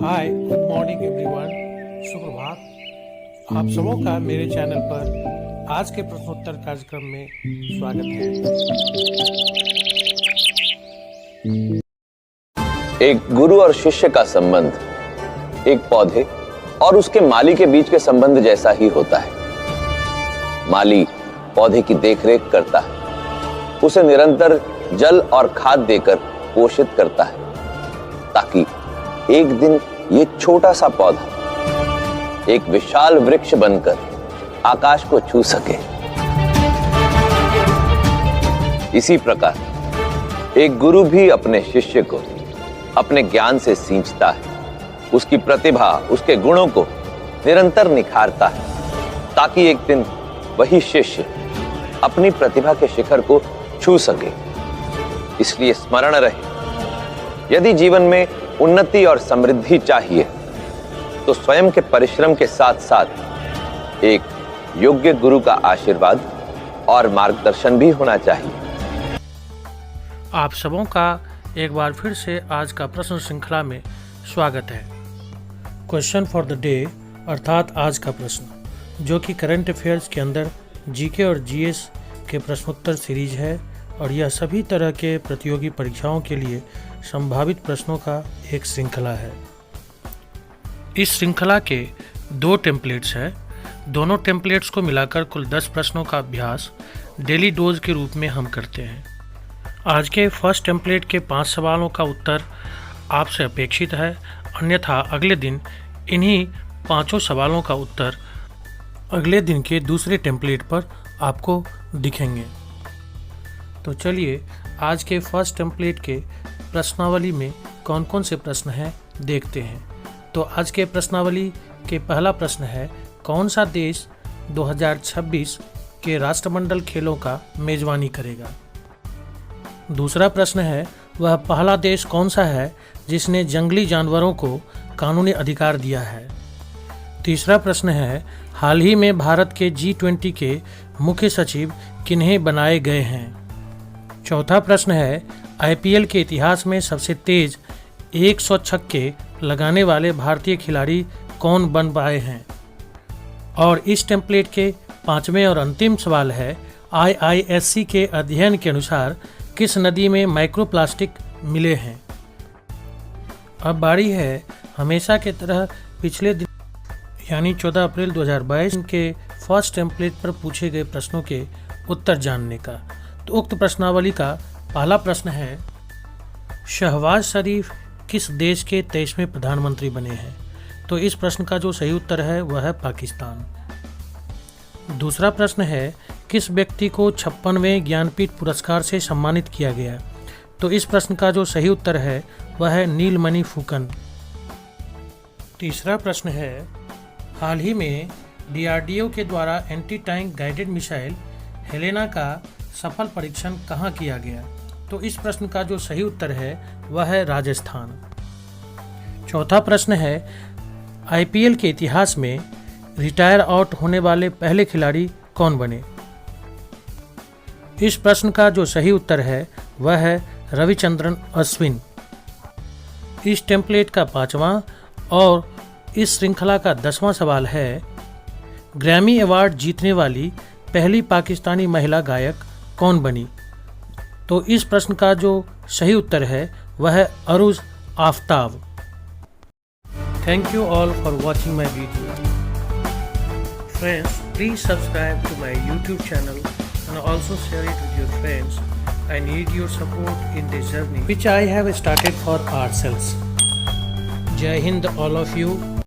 हाय, good morning everyone. सुप्रभात। आप सबों का मेरे चैनल पर आज के प्रश्नोत्तर कार्यक्रम में स्वागत है। एक गुरु और शिष्य का संबंध एक पौधे और उसके माली के बीच के संबंध जैसा ही होता है। माली पौधे की देखरेख करता है, उसे निरंतर जल और खाद देकर पोषित करता है ताकि एक दिन ये छोटा सा पौधा एक विशाल वृक्ष बनकर आकाश को छू सके। इसी प्रकार एक गुरु भी अपने शिष्य को अपने ज्ञान से सींचता है, उसकी प्रतिभा, उसके गुणों को निरंतर निखारता है ताकि एक दिन वही शिष्य अपनी प्रतिभा के शिखर को छू सके। इसलिए स्मरण रहे, यदि जीवन में उन्नति और समृद्धि चाहिए तो स्वयं के परिश्रम के साथ साथ एक योग्य गुरु का आशीर्वाद और मार्गदर्शन भी होना चाहिए। आप सबों का एक बार फिर से आज का प्रश्न श्रृंखला में स्वागत है। क्वेश्चन फॉर द डे अर्थात आज का प्रश्न, जो कि करंट अफेयर्स के अंदर जीके और जीएस के प्रश्नोत्तर सीरीज है और यह सभी तरह के प्रतियोगी परीक्षाओं के लिए संभावित प्रश्नों का एक श्रृंखला है। इस श्रृंखला के 2 टेम्पलेट्स हैं। दोनों टेम्पलेट्स को मिलाकर कुल 10 प्रश्नों का अभ्यास डेली डोज के रूप में हम करते हैं। आज के फर्स्ट टेम्पलेट के 5 सवालों का उत्तर आपसे अपेक्षित है, अन्यथा अगले दिन इन्हीं 5 सवालों का उत्तर अगले दिन के दूसरे टेम्पलेट पर आपको दिखेंगे। तो चलिए आज के फर्स्ट टेम्पलेट के प्रश्नावली में कौन कौन से प्रश्न हैं देखते हैं। तो आज के प्रश्नावली के पहला प्रश्न है, कौन सा देश 2026 के राष्ट्रमंडल खेलों का मेजबानी करेगा। दूसरा प्रश्न है, वह पहला देश कौन सा है जिसने जंगली जानवरों को कानूनी अधिकार दिया है। तीसरा प्रश्न है, हाल ही में भारत के G20 के मुख्य सचिव किन्हें बनाए गए हैं। चौथा प्रश्न है, IPL के इतिहास में सबसे तेज 100 छक्के लगाने वाले भारतीय खिलाड़ी कौन बन पाए हैं। और इस टेम्पलेट के 5वें और अंतिम सवाल है, IISc के अध्ययन के अनुसार किस नदी में माइक्रोप्लास्टिक मिले हैं। अब बारी है हमेशा की तरह पिछले दिन यानी 14 अप्रैल 2022 के फर्स्ट टेम्पलेट पर पूछे गए प्रश्नों के उत्तर जानने का। तो उक्त प्रश्नावली का पहला प्रश्न है, शहबाज शरीफ किस देश के 23वें प्रधानमंत्री बने हैं। तो इस प्रश्न का जो सही उत्तर है वह है पाकिस्तान। दूसरा प्रश्न है, किस व्यक्ति को 56वें ज्ञानपीठ पुरस्कार से सम्मानित किया गया। तो इस प्रश्न का जो सही उत्तर है वह है नीलमणि फुकन। तीसरा प्रश्न है, हाल ही में DRDO के द्वारा anti tank guided missile Helena का सफल परीक्षण कहाँ किया गया। तो इस प्रश्न का जो सही उत्तर है वह है राजस्थान। चौथा प्रश्न है, IPL के इतिहास में रिटायर आउट होने वाले पहले खिलाड़ी कौन बने। इस प्रश्न का जो सही उत्तर है वह है रविचंद्रन अश्विन। इस टेम्पलेट का 5वां और इस श्रृंखला का 10वां सवाल है, ग्रैमी अवार्ड जीतने वाली पहली पाकिस्तानी महिला गायक कौन बनी। तो इस प्रश्न का जो सही उत्तर है वह है Arooj Aftab. Thank you all for watching my video. Friends, please subscribe to my YouTube channel and also share it with your friends. I need your support in this journey which I have started for ourselves. Jai Hind all of you.